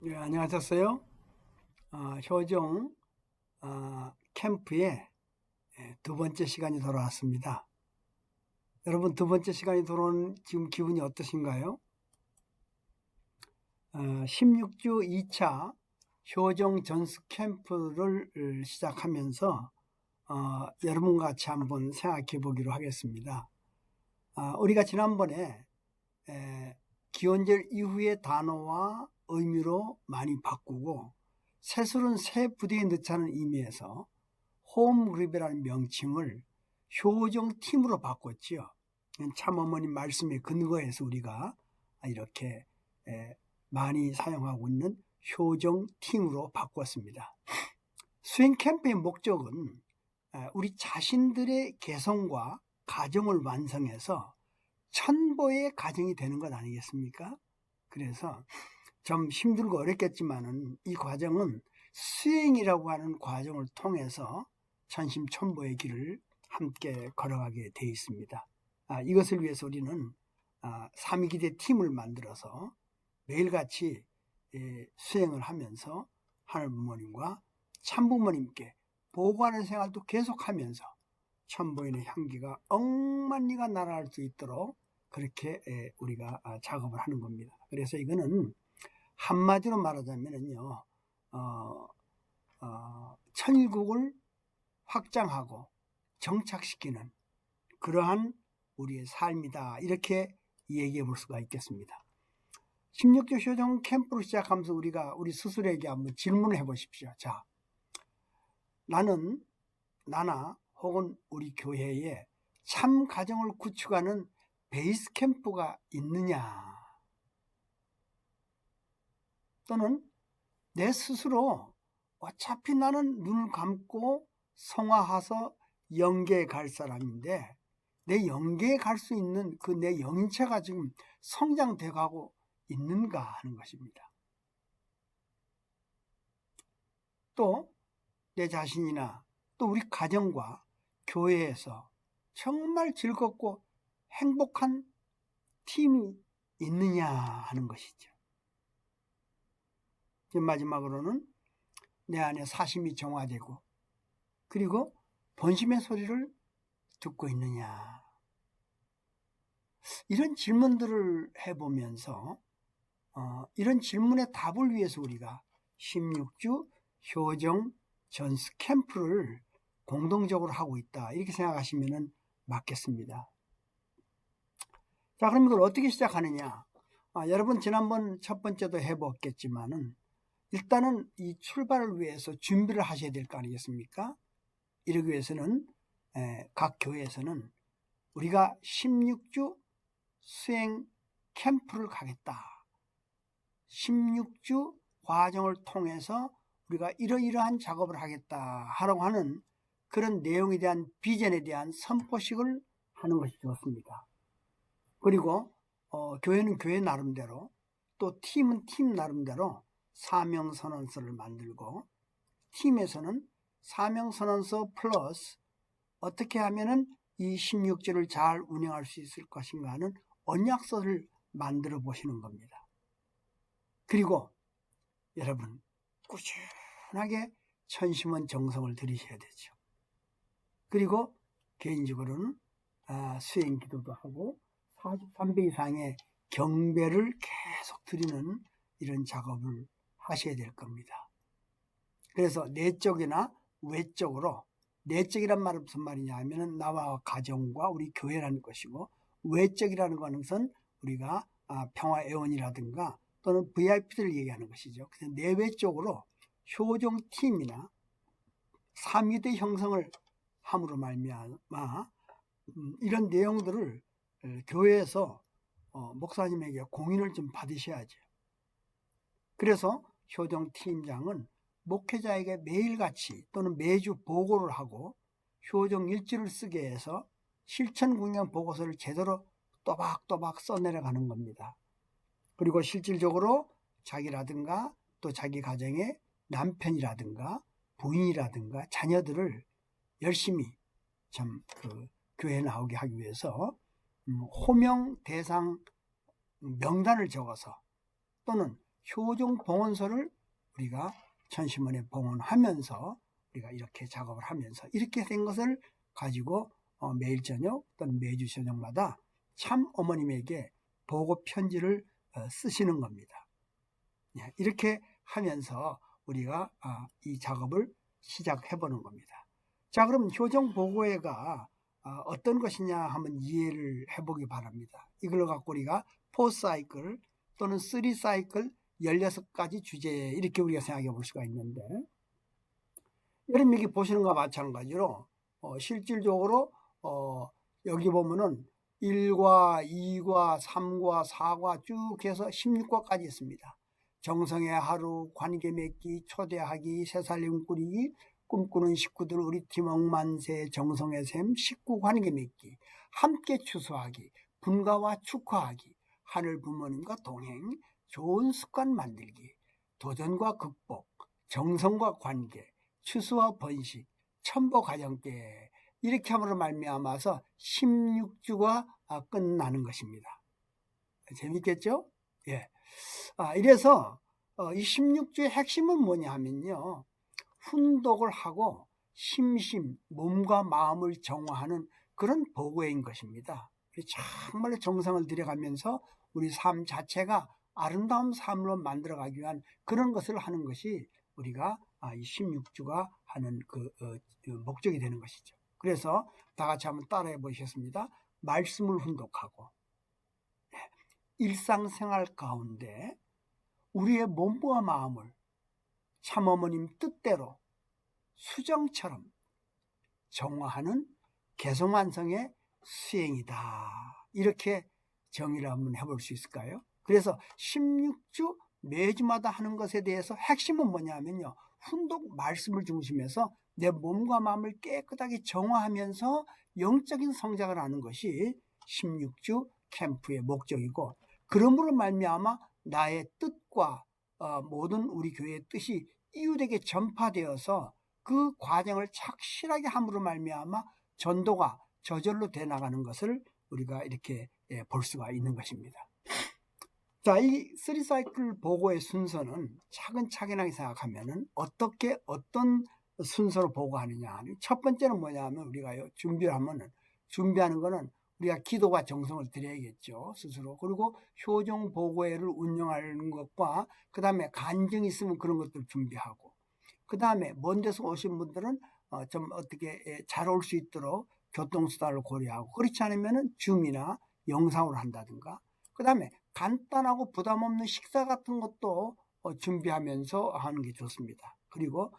네, 안녕하셨어요. 효정 캠프의 두 번째 시간이 돌아왔습니다. 여러분, 두 번째 시간이 돌아온 지금 기분이 어떠신가요? 16주 2차 효정 전수 캠프를 시작하면서 여러분과 같이 한번 생각해 보기로 하겠습니다. 우리가 지난번에 기원절 이후의 단어와 의미로 많이 바꾸고 새술은 새 부대에 넣자는 의미에서 홈그룹이라는 명칭을 효정팀으로 바꿨지요. 참어머니 말씀에 근거해서 우리가 이렇게 많이 사용하고 있는 효정팀으로 바꿨습니다. 수행 캠프의 목적은 우리 자신들의 개성과 가정을 완성해서 천보의 가정이 되는 것 아니겠습니까? 그래서 좀 힘들고 어렵겠지만은 이 과정은 수행이라고 하는 과정을 통해서 천심천보의 길을 함께 걸어가게 되어 있습니다. 이것을 위해서 우리는 삼위기대 팀을 만들어서 매일같이 수행을 하면서 하늘 부모님과 참부모님께 보고하는 생활도 계속하면서 천보인의 향기가 억만리가 날아갈 수 있도록 그렇게 우리가 작업을 하는 겁니다. 그래서 이거는 한마디로 말하자면요, 천일국을 확장하고 정착시키는 그러한 우리의 삶이다, 이렇게 얘기해 볼 수가 있겠습니다. 16주 효정 캠프를 시작하면서 우리 스스로에게 한번 질문을 해 보십시오. 자, 나나 혹은 우리 교회에 참 가정을 구축하는 베이스 캠프가 있느냐, 또는 내 스스로 어차피 나는 눈을 감고 성화해서 영계에 갈 사람인데 내 영계에 갈 수 있는 그 내 영인체가 지금 성장돼 가고 있는가 하는 것입니다. 또 내 자신이나 또 우리 가정과 교회에서 정말 즐겁고 행복한 팀이 있느냐 하는 것이죠. 마지막으로는 내 안에 사심이 정화되고 그리고 본심의 소리를 듣고 있느냐, 이런 질문들을 해보면서 이런 질문의 답을 위해서 우리가 16주 효정 전수 캠프를 공동적으로 하고 있다, 이렇게 생각하시면 맞겠습니다. 자, 그럼 이걸 어떻게 시작하느냐? 여러분 지난번 첫 번째도 해봤겠지만은 일단은 이 출발을 위해서 준비를 하셔야 될 거 아니겠습니까? 이러기 위해서는 각 교회에서는 우리가 16주 수행 캠프를 가겠다, 16주 과정을 통해서 우리가 이러이러한 작업을 하겠다 하라고 하는 그런 내용에 대한 비전에 대한 선포식을 하는 것이 좋습니다. 그리고 교회는 교회 나름대로 또 팀은 팀 나름대로 사명선언서를 만들고, 팀에서는 사명선언서 플러스 어떻게 하면은 이 16주를 잘 운영할 수 있을 것인가 하는 언약서를 만들어 보시는 겁니다. 그리고 여러분 꾸준하게 천심원 정성을 들이셔야 되죠. 그리고 개인적으로는 수행 기도도 하고 43배 이상의 경배를 계속 드리는 이런 작업을 하셔야 될 겁니다. 그래서 내적이나 외적으로, 내적이란 말은 무슨 말이냐 하면은 나와 가정과 우리 교회라는 것이고, 외적이라는 것은 우리가 평화애원이라든가 또는 VIP들을 얘기하는 것이죠. 그래서 내외적으로 효정팀이나 3위대 형성을 함으로 말미암아 이런 내용들을 교회에서 목사님에게 공인을 좀 받으셔야죠. 그래서 효정팀장은 목회자에게 매일같이 또는 매주 보고를 하고 효정 일지를 쓰게 해서 실천국량 보고서를 제대로 또박또박 써내려가는 겁니다. 그리고 실질적으로 자기라든가 또 자기 가정의 남편이라든가 부인이라든가 자녀들을 열심히 교회에 나오게 하기 위해서 호명 대상 명단을 적어서 또는 효종 봉헌서를 우리가 천심원에 봉헌하면서 우리가 이렇게 작업을 하면서 이렇게 된 것을 가지고 매일 저녁 또는 매주 저녁마다 참 어머님에게 보고 편지를 쓰시는 겁니다. 이렇게 하면서 우리가 이 작업을 시작해 보는 겁니다. 자, 그럼 효종 보고회가 어떤 것이냐 한번 이해를 해보기 바랍니다. 이걸 갖고 우리가 4사이클 또는 3사이클 16가지 주제 이렇게 우리가 생각해 볼 수가 있는데, 여러분 여기 보시는 것과 마찬가지로 실질적으로 여기 보면은 1과 2과 3과 4과 쭉 해서 16과까지 있습니다. 정성의 하루, 관계 맺기, 초대하기, 새살림 꾸리기, 꿈꾸는 식구들 우리 팀 억만세, 정성의 샘, 식구 관계 맺기, 함께 추수하기, 분가와 축하하기, 하늘 부모님과 동행, 좋은 습관 만들기, 도전과 극복, 정성과 관계, 추수와 번식, 첨보 가정계, 이렇게 함으로 말미암아서 16주가 끝나는 것입니다. 재밌겠죠? 예. 이래서 이 16주의 핵심은 뭐냐 하면요, 훈독을 하고 심심, 몸과 마음을 정화하는 그런 보고회인 것입니다. 정말로 정성을 들여가면서 우리 삶 자체가 아름다운 삶으로 만들어가기 위한 그런 것을 하는 것이 우리가 이 16주가 하는 그 목적이 되는 것이죠. 그래서 다 같이 한번 따라해 보시겠습니다. 말씀을 훈독하고 일상생활 가운데 우리의 몸과 마음을 참어머님 뜻대로 수정처럼 정화하는 개성완성의 수행이다. 이렇게 정의를 한번 해볼 수 있을까요? 그래서 16주 매주마다 하는 것에 대해서 핵심은 뭐냐면요, 훈독 말씀을 중심해서 내 몸과 마음을 깨끗하게 정화하면서 영적인 성장을 하는 것이 16주 캠프의 목적이고, 그러므로 말미암아 나의 뜻과 모든 우리 교회의 뜻이 이웃에게 전파되어서 그 과정을 착실하게 함으로 말미암아 전도가 저절로 돼 나가는 것을 우리가 이렇게 볼 수가 있는 것입니다. 자, 이 3사이클 보고의 순서는 차근차근하게 생각하면은 어떤 순서로 보고하느냐. 첫 번째는 뭐냐면 우리가요, 준비하는 거는 우리가 기도와 정성을 드려야겠죠, 스스로. 그리고 효종 보고회를 운영하는 것과 그 다음에 간증이 있으면 그런 것들 준비하고, 그 다음에 먼 데서 오신 분들은 좀 어떻게 잘 올 수 있도록 교통수단을 고려하고, 그렇지 않으면 줌이나 영상으로 한다든가, 그 다음에 간단하고 부담 없는 식사 같은 것도 준비하면서 하는 게 좋습니다. 그리고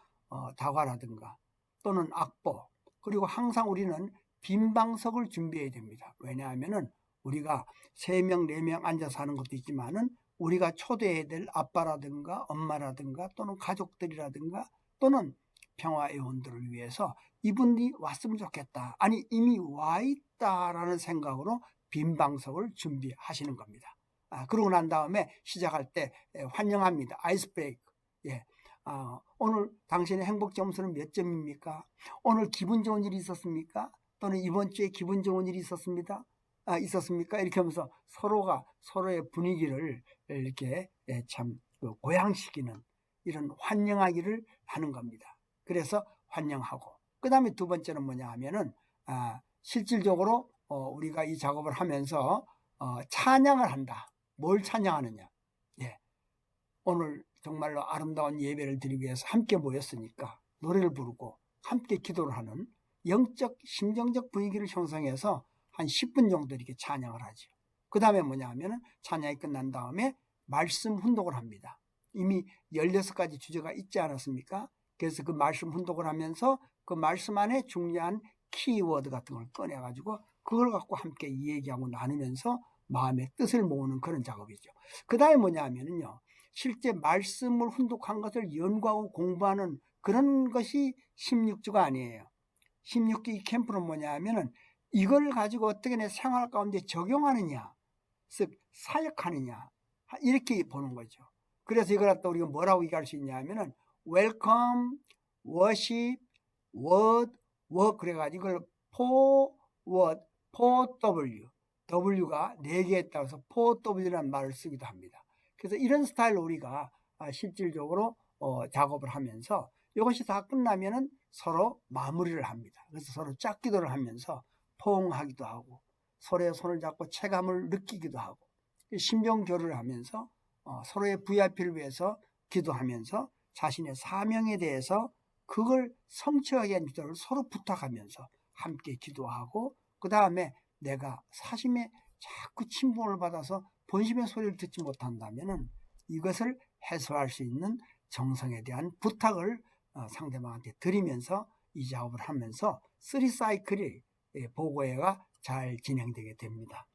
다과라든가 또는 악보, 그리고 항상 우리는 빈 방석을 준비해야 됩니다. 왜냐하면은 우리가 3명, 4명 앉아서 하는 것도 있지만은 우리가 초대해야 될 아빠라든가 엄마라든가 또는 가족들이라든가 또는 평화회원들을 위해서 이분들이 왔으면 좋겠다, 아니 이미 와 있다라는 생각으로 빈 방석을 준비하시는 겁니다. 그러고 난 다음에 시작할 때 환영합니다. 아이스 브레이크. 예. 오늘 당신의 행복 점수는 몇 점입니까? 오늘 기분 좋은 일이 있었습니까? 또는 이번 주에 기분 좋은 일이 있었습니까? 이렇게 하면서 서로가 서로의 분위기를 이렇게 참 고양시키는 이런 환영하기를 하는 겁니다. 그래서 환영하고, 그 다음에 두 번째는 뭐냐 하면은 실질적으로 우리가 이 작업을 하면서 찬양을 한다. 뭘 찬양하느냐? 예. 오늘 정말로 아름다운 예배를 드리기 위해서 함께 모였으니까 노래를 부르고 함께 기도를 하는 영적, 심정적 분위기를 형성해서 한 10분 정도 이렇게 찬양을 하죠. 그 다음에 뭐냐 하면은 찬양이 끝난 다음에 말씀 훈독을 합니다. 이미 16가지 주제가 있지 않았습니까? 그래서 그 말씀 훈독을 하면서 그 말씀 안에 중요한 키워드 같은 걸 꺼내가지고 그걸 갖고 함께 얘기하고 나누면서 마음의 뜻을 모으는 그런 작업이죠. 그 다음에 뭐냐 하면은요, 실제 말씀을 훈독한 것을 연구하고 공부하는 그런 것이 16주가 아니에요. 16주 이 캠프는 뭐냐 하면은 이걸 가지고 어떻게 내 생활 가운데 적용하느냐, 즉 사역하느냐, 이렇게 보는 거죠. 그래서 이걸 갖다 우리가 뭐라고 얘기할 수 있냐 하면은 welcome, worship, word, work, 그래가지고 이걸 forward, 4W, W가 4개 있다고 해서 4W라는 말을 쓰기도 합니다. 그래서 이런 스타일로 우리가 실질적으로 작업을 하면서 이것이 다 끝나면은 서로 마무리를 합니다. 그래서 서로 짝기도를 하면서 포옹하기도 하고 서로의 손을 잡고 체감을 느끼기도 하고 심정교류를 하면서 서로의 VIP를 위해서 기도하면서 자신의 사명에 대해서 그걸 성취하기 위한 기도를 서로 부탁하면서 함께 기도하고 그 다음에 내가 사심에 자꾸 침범을 받아서 본심의 소리를 듣지 못한다면은 이것을 해소할 수 있는 정성에 대한 부탁을 상대방한테 드리면서 이 작업을 하면서 3사이클이 보고회가 잘 진행되게 됩니다.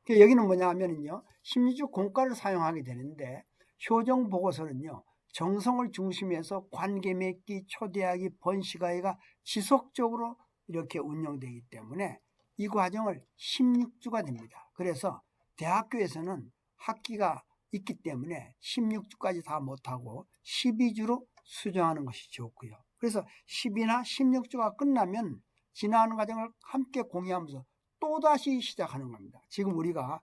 여기는 뭐냐 하면은요, 심리적 공과를 사용하게 되는데 효정 보고서는요, 정성을 중심에서 관계 맺기, 초대하기, 번식하기가 지속적으로 이렇게 운영되기 때문에 이 과정을 16주가 됩니다. 그래서 대학교에서는 학기가 있기 때문에 16주까지 다 못하고 12주로 수정하는 것이 좋고요. 그래서 10이나 16주가 끝나면 지나가는 과정을 함께 공유하면서 또다시 시작하는 겁니다. 지금 우리가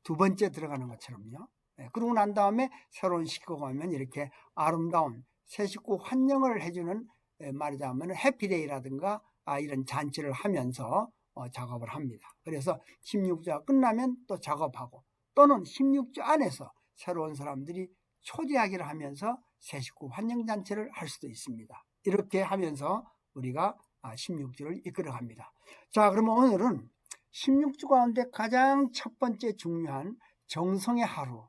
두 번째 들어가는 것처럼요. 그러고 난 다음에 새로운 식구가 오면 이렇게 아름다운 새 식구 환영을 해주는 말하자면 해피데이라든가 이런 잔치를 하면서 작업을 합니다. 그래서 16주가 끝나면 또 작업하고 또는 16주 안에서 새로운 사람들이 초대하기를 하면서 새 식구 환영잔치를 할 수도 있습니다. 이렇게 하면서 우리가 16주를 이끌어갑니다. 자, 그러면 오늘은 16주 가운데 가장 첫 번째 중요한 정성의 하루,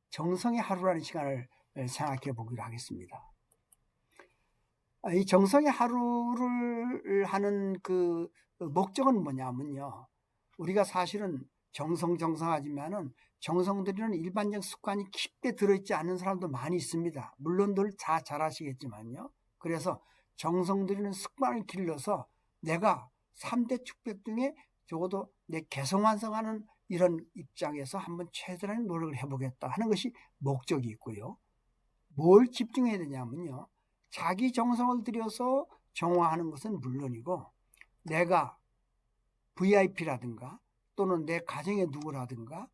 정성의 하루라는 시간을 생각해 보기로 하겠습니다. 이 정성의 하루를 하는 그 목적은 뭐냐면요. 우리가 사실은 정성하지만은 정성들이는 일반적 습관이 깊게 들어있지 않은 사람도 많이 있습니다. 물론들 다 잘 아시겠지만요. 그래서 정성들이는 습관을 길러서 내가 3대 축복 중에 적어도 내 개성완성하는 이런 입장에서 한번 최대한의 노력을 해보겠다 하는 것이 목적이 있고요. 뭘 집중해야 되냐면요. 자기 정성을 들여서 정화하는 것은 물론이고 내가 VIP라든가 또는 내 가정의 누구라든가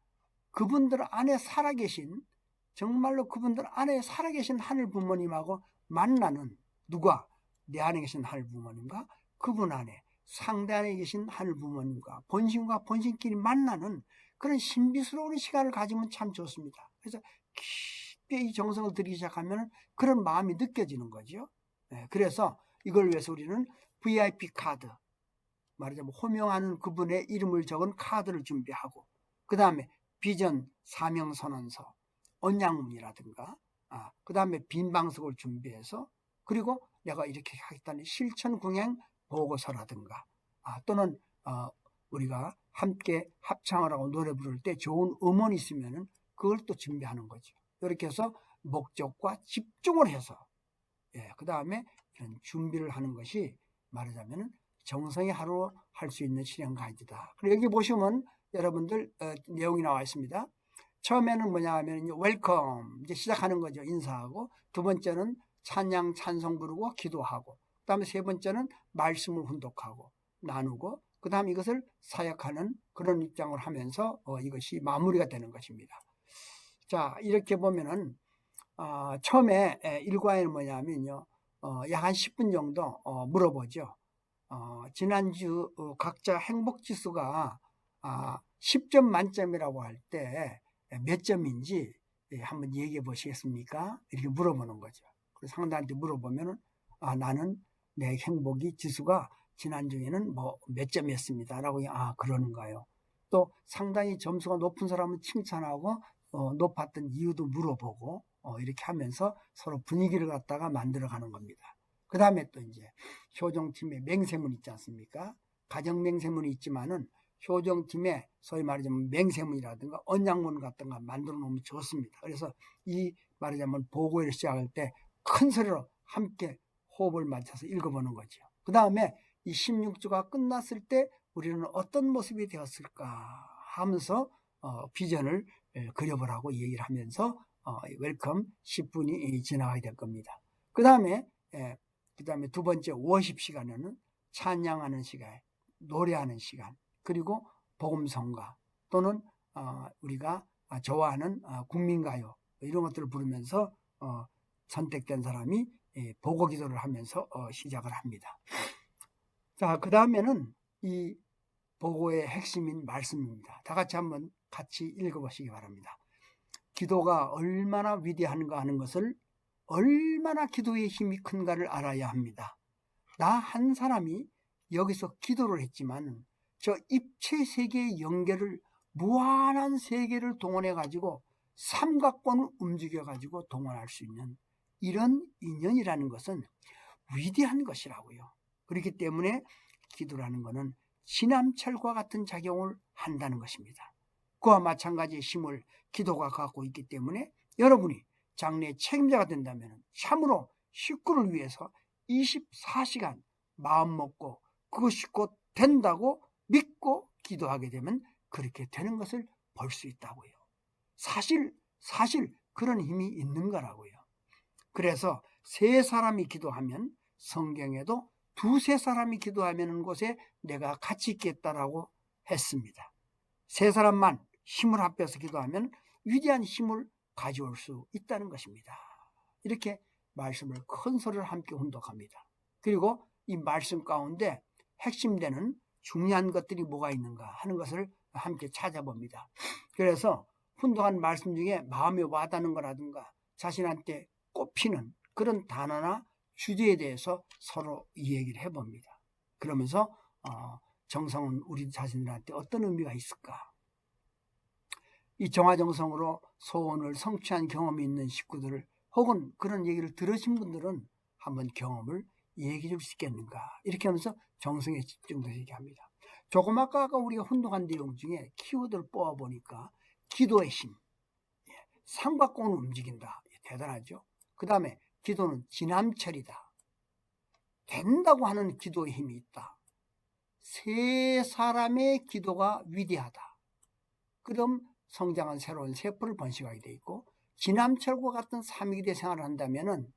그분들 안에 살아계신 정말로 그분들 안에 살아계신 하늘 부모님하고 만나는 누가 내 안에 계신 하늘 부모님과 그분 안에 상대 안에 계신 하늘 부모님과 본신과 본신끼리 만나는 그런 신비스러운 시간을 가지면 참 좋습니다. 그래서 깊게 이 정성을 들이기 시작하면 그런 마음이 느껴지는 거죠. 그래서 이걸 위해서 우리는 VIP 카드, 말하자면 호명하는 그분의 이름을 적은 카드를 준비하고 그 다음에 비전 사명선언서, 언양문이라든가 그 다음에 빈 방석을 준비해서 그리고 내가 이렇게 하겠다는 실천궁행 보고서라든가 또는 우리가 함께 합창을 하고 노래 부를 때 좋은 음원이 있으면 그걸 또 준비하는 거죠. 이렇게 해서 목적과 집중을 해서 그 다음에 이런 준비를 하는 것이 말하자면 정성의 하루 할 수 있는 실행 가이드다. 그리고 여기 보시면 여러분들 내용이 나와 있습니다. 처음에는 뭐냐 하면 웰컴 이제 시작하는 거죠. 인사하고 두 번째는 찬양 찬송 부르고 기도하고 그 다음에 세 번째는 말씀을 훈독하고 나누고 그 다음 이것을 사역하는 그런 입장을 하면서 이것이 마무리가 되는 것입니다. 자, 이렇게 보면은 처음에 일과에는 뭐냐면요 약 한 10분 정도 물어보죠. 지난주 각자 행복지수가 10점 만점이라고 할 때 몇 점인지 한번 얘기해 보시겠습니까? 이렇게 물어보는 거죠. 그래서 상대한테 물어보면은 나는 내 행복이 지수가 지난주에는 뭐 몇 점이었습니다 라고 그러는가요? 또 상당히 점수가 높은 사람은 칭찬하고 높았던 이유도 물어보고 이렇게 하면서 서로 분위기를 갖다가 만들어 가는 겁니다. 그 다음에 또 이제 효정팀의 맹세문 있지 않습니까? 가정 맹세문이 있지만은 효정팀에 소위 말하자면 맹세문이라든가 언양문 같은 거 만들어 놓으면 좋습니다. 그래서 이 말하자면 보고를 시작할 때 큰 소리로 함께 호흡을 맞춰서 읽어보는 거죠. 그 다음에 이 16주가 끝났을 때 우리는 어떤 모습이 되었을까 하면서 비전을 그려보라고 얘기를 하면서 웰컴 10분이 지나가게 될 겁니다. 그 다음에 두 번째 워십 시간에는 찬양하는 시간, 노래하는 시간, 그리고 복음성가 또는 우리가 좋아하는 국민가요 이런 것들을 부르면서 선택된 사람이 보고 기도를 하면서 시작을 합니다. 자, 그 다음에는 이 보고의 핵심인 말씀입니다. 다 같이 한번 같이 읽어보시기 바랍니다. 기도가 얼마나 위대한가 하는 것을 얼마나 기도의 힘이 큰가를 알아야 합니다. 나 한 사람이 여기서 기도를 했지만 저 입체 세계의 연결을 무한한 세계를 동원해 가지고 삼각권을 움직여 가지고 동원할 수 있는 이런 인연이라는 것은 위대한 것이라고요. 그렇기 때문에 기도라는 것은 지남철과 같은 작용을 한다는 것입니다. 그와 마찬가지의 힘을 기도가 갖고 있기 때문에 여러분이 장래의 책임자가 된다면 참으로 식구를 위해서 24시간 마음 먹고 그것이 곧 된다고 믿고 기도하게 되면 그렇게 되는 것을 볼 수 있다고요. 사실 그런 힘이 있는 거라고요. 그래서 세 사람이 기도하면 성경에도 두세 사람이 기도하는 곳에 내가 같이 있겠다라고 했습니다. 세 사람만 힘을 합해서 기도하면 위대한 힘을 가져올 수 있다는 것입니다. 이렇게 말씀을 큰 소리를 함께 훈독합니다. 그리고 이 말씀 가운데 핵심되는 중요한 것들이 뭐가 있는가 하는 것을 함께 찾아봅니다. 그래서 훈독한 말씀 중에 마음에 와닿는 거라든가 자신한테 꼽히는 그런 단어나 주제에 대해서 서로 이야기를 해봅니다. 그러면서 정성은 우리 자신들한테 어떤 의미가 있을까? 이 정화정성으로 소원을 성취한 경험이 있는 식구들을 혹은 그런 얘기를 들으신 분들은 한번 경험을 얘기해 줄 수 있겠는가? 이렇게 하면서 정성에 집중해서 얘기합니다. 조금 아까 우리가 훈독한 내용 중에 키워드를 뽑아보니까 기도의 힘, 삼각공을 움직인다. 대단하죠? 그 다음에 기도는 지남철이다. 된다고 하는 기도의 힘이 있다. 세 사람의 기도가 위대하다. 그럼 성장한 새로운 세포를 번식하게 돼 있고 지남철과 같은 삼위기대 생활을 한다면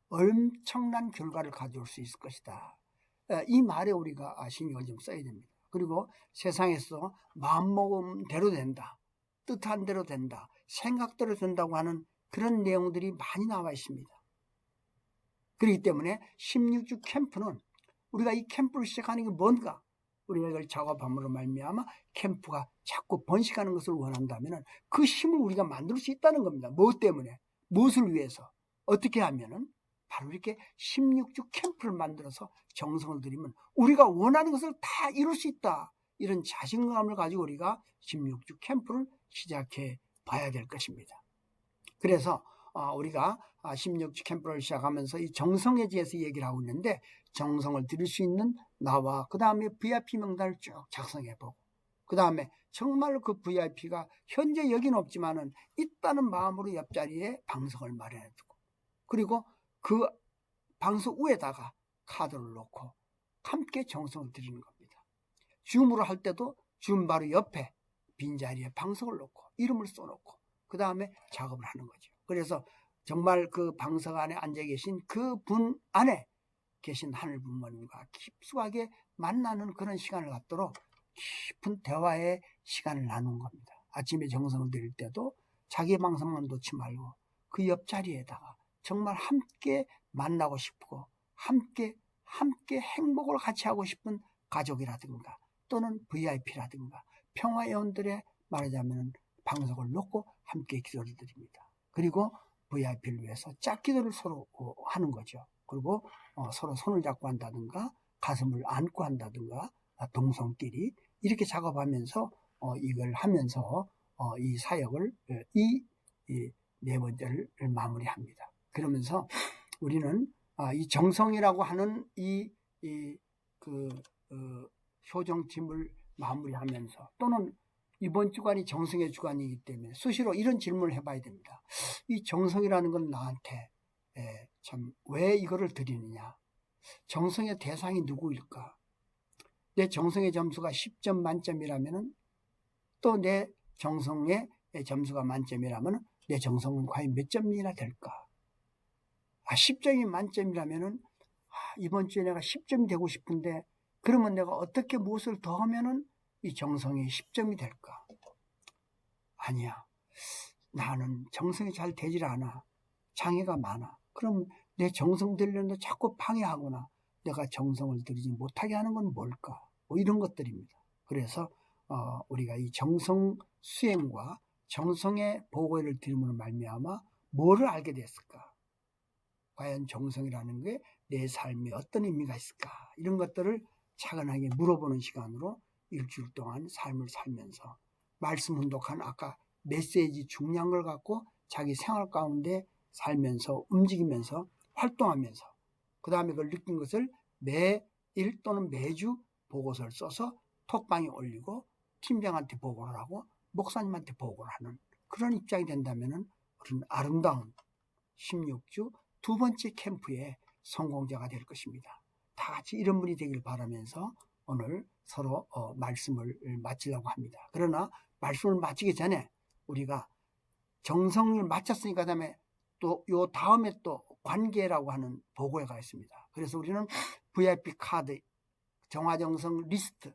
엄청난 결과를 가져올 수 있을 것이다. 이 말에 우리가 신경을 좀 써야 됩니다. 그리고 세상에서 마음먹음대로 된다. 뜻한 대로 된다. 생각대로 된다고 하는 그런 내용들이 많이 나와 있습니다. 그렇기 때문에 16주 캠프는 우리가 이 캠프를 시작하는 게 뭔가? 우리가 이걸 작업함으로 말미암아 캠프가 자꾸 번식하는 것을 원한다면 그 힘을 우리가 만들 수 있다는 겁니다. 무엇 때문에? 무엇을 위해서? 어떻게 하면은? 바로 이렇게 16주 캠프를 만들어서 정성을 들이면 우리가 원하는 것을 다 이룰 수 있다. 이런 자신감을 가지고 우리가 16주 캠프를 시작해 봐야 될 것입니다. 그래서 우리가 16주 캠프를 시작하면서 이 정성에 대해서 얘기를 하고 있는데 정성을 들일 수 있는 나와 그 다음에 VIP 명단을 쭉 작성해보고 그 다음에 정말 그 VIP가 현재 여기는 없지만은 있다는 마음으로 옆자리에 방석을 마련해두고 그리고 그 방석 위에다가 카드를 놓고 함께 정성을 드리는 겁니다. 줌으로 할 때도 줌 바로 옆에 빈자리에 방석을 놓고 이름을 써놓고 그 다음에 작업을 하는 거죠. 그래서 정말 그 방석 안에 앉아 계신 그 분 안에 계신 하늘 부모님과 깊숙하게 만나는 그런 시간을 갖도록 깊은 대화의 시간을 나눈 겁니다. 아침에 정성을 드릴 때도 자기 방석만 놓지 말고 그 옆자리에다가 정말 함께 만나고 싶고 함께 행복을 같이 하고 싶은 가족이라든가 또는 VIP라든가 평화회원들의 말하자면 방석을 놓고 함께 기도를 드립니다. 그리고 VIP를 위해서 짝기도를 서로 하는 거죠. 그리고 서로 손을 잡고 한다든가 가슴을 안고 한다든가 동성끼리 이렇게 작업하면서 이걸 하면서 이 사역을 이 네 번째를 마무리합니다. 그러면서 우리는 이 정성이라고 하는 효정팀을 마무리하면서 또는 이번 주간이 정성의 주간이기 때문에 수시로 이런 질문을 해봐야 됩니다. 이 정성이라는 건 나한테 참 왜 이거를 드리느냐? 정성의 대상이 누구일까? 내 정성의 점수가 10점 만점이라면 또 내 정성의 점수가 만점이라면 내 정성은 과연 몇 점이나 될까? 10점이 만점이라면 이번 주에 내가 10점이 되고 싶은데 그러면 내가 어떻게 무엇을 더 하면은 이 정성이 10점이 될까? 아니야. 나는 정성이 잘 되질 않아. 장애가 많아. 그럼 내 정성 들려는데 자꾸 방해하거나 내가 정성을 들이지 못하게 하는 건 뭘까? 뭐 이런 것들입니다. 그래서 우리가 이 정성 수행과 정성의 보고를 들음으로 말미암아 뭐를 알게 됐을까? 과연 정성이라는 게 내 삶에 어떤 의미가 있을까? 이런 것들을 차근하게 물어보는 시간으로 일주일 동안 삶을 살면서 말씀 훈독한 아까 메시지 중요한 걸 갖고 자기 생활 가운데 살면서 움직이면서 활동하면서 그 다음에 그걸 느낀 것을 매일 또는 매주 보고서를 써서 톡방에 올리고 팀장한테 보고를 하고 목사님한테 보고를 하는 그런 입장이 된다면 우리는 아름다운 16주 두 번째 캠프의 성공자가 될 것입니다. 다 같이 이런 분이 되길 바라면서 오늘 서로 말씀을 마치려고 합니다. 그러나 말씀을 마치기 전에 우리가 정성을 마쳤으니까 그다음에 또 요 다음에 또 관계라고 하는 보고회가 있습니다. 그래서 우리는 VIP 카드 정화정성 리스트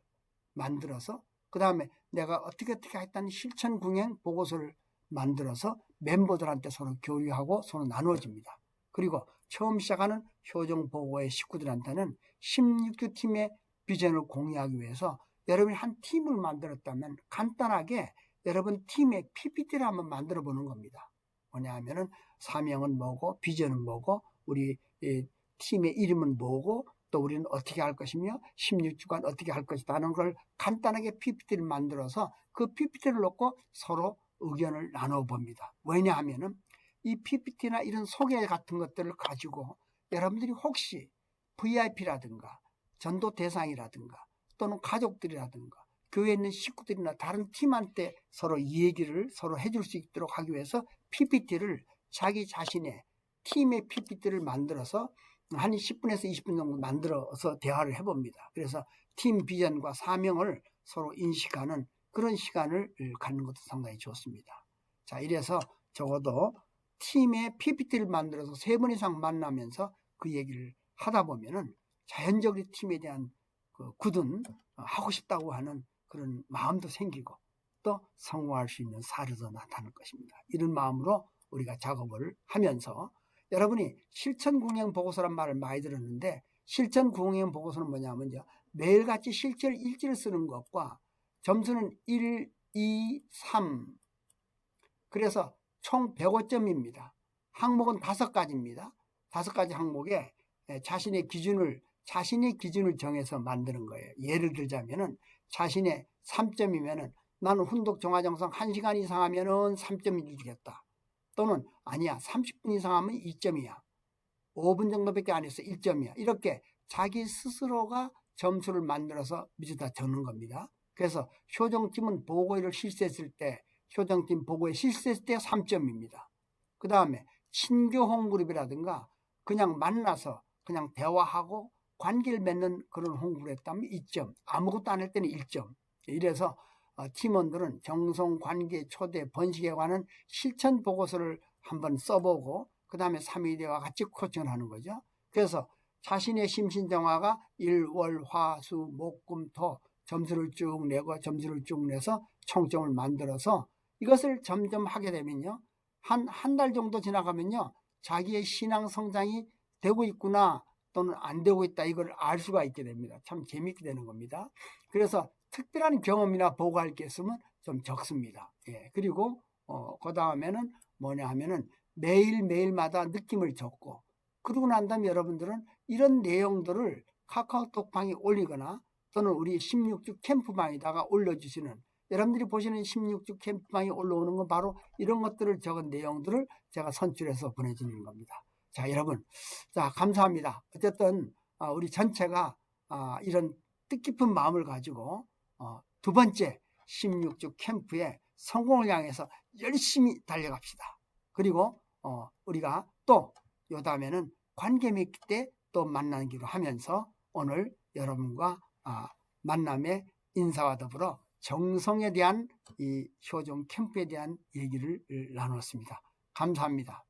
만들어서 그 다음에 내가 어떻게 했다는 실천궁행 보고서를 만들어서 멤버들한테 서로 교류하고 서로 나누어집니다. 그리고 처음 시작하는 효정보고회 식구들한테는 16주 팀의 비전을 공유하기 위해서 여러분이 한 팀을 만들었다면 간단하게 여러분 팀의 PPT를 한번 만들어 보는 겁니다. 뭐냐 하면은 사명은 뭐고 비전은 뭐고 우리 팀의 이름은 뭐고 또 우리는 어떻게 할 것이며 16주간 어떻게 할 것이다 하는 걸 간단하게 PPT를 만들어서 그 PPT를 놓고 서로 의견을 나눠 봅니다. 왜냐하면은 이 PPT나 이런 소개 같은 것들을 가지고 여러분들이 혹시 VIP라든가 전도 대상이라든가 또는 가족들이라든가 교회에 있는 식구들이나 다른 팀한테 서로 이 얘기를 서로 해줄 수 있도록 하기 위해서 PPT를 자기 자신의 팀의 PPT를 만들어서 한 10분에서 20분 정도 만들어서 대화를 해봅니다. 그래서 팀 비전과 사명을 서로 인식하는 그런 시간을 갖는 것도 상당히 좋습니다. 자, 이래서 적어도 팀의 PPT를 만들어서 3번 이상 만나면서 그 얘기를 하다 보면은 자연적으로 팀에 대한 그 굳은 하고 싶다고 하는 그런 마음도 생기고 또 성공할 수 있는 사례도 나타날 것입니다. 이런 마음으로 우리가 작업을 하면서 여러분이 실천궁행 보고서란 말을 많이 들었는데 실천궁행 보고서는 뭐냐면요. 매일같이 실천 일지를 쓰는 것과 점수는 1, 2, 3 그래서 총 105점입니다. 항목은 5가지입니다. 5가지 항목에 자신의 기준을 정해서 만드는 거예요. 예를 들자면은 자신의 3점이면은 나는 훈독 정화정성 1시간 이상 하면은 3점을 주겠다. 또는 아니야 30분 이상 하면 2점이야. 5분 정도밖에 안 했어 1점이야. 이렇게 자기 스스로가 점수를 만들어서 밑에다 적는 겁니다. 그래서 효정팀은 보고회를 실시했을 때 효정팀 보고회 실시했을 때 3점입니다. 그 다음에 친교 홈그룹이라든가 그냥 만나서 그냥 대화하고 관계를 맺는 그런 홈그룹을 했다면 2점, 아무것도 안 할 때는 1점. 이래서 팀원들은 정성, 관계, 초대, 번식에 관한 실천 보고서를 한번 써보고 그 다음에 3일대와 같이 코칭을 하는 거죠. 그래서 자신의 심신정화가 일, 월, 화, 수, 목, 금, 토 점수를 쭉 내고 점수를 쭉 내서 총점을 만들어서 이것을 점점 하게 되면요. 한 달 정도 지나가면요. 자기의 신앙 성장이 되고 있구나 또는 안 되고 있다 이걸 알 수가 있게 됩니다. 참 재밌게 되는 겁니다. 그래서 특별한 경험이나 보고할 게 있으면 좀 적습니다. 예. 그리고 그 다음에는 뭐냐 하면은 매일마다 느낌을 적고 그러고 난 다음에 여러분들은 이런 내용들을 카카오톡방에 올리거나 또는 우리 16주 캠프방에다가 올려주시는 여러분들이 보시는 16주 캠프방에 올라오는 건 바로 이런 것들을 적은 내용들을 제가 선출해서 보내주는 겁니다. 자, 여러분. 자, 감사합니다. 어쨌든 우리 전체가 이런 뜻깊은 마음을 가지고 두 번째 16주 캠프의 성공을 향해서 열심히 달려갑시다. 그리고 우리가 또 요 다음에는 관계 맺기 때 또 만나기로 하면서 오늘 여러분과 만남의 인사와 더불어 정성에 대한 이 효정 캠프에 대한 얘기를 나눴습니다. 감사합니다.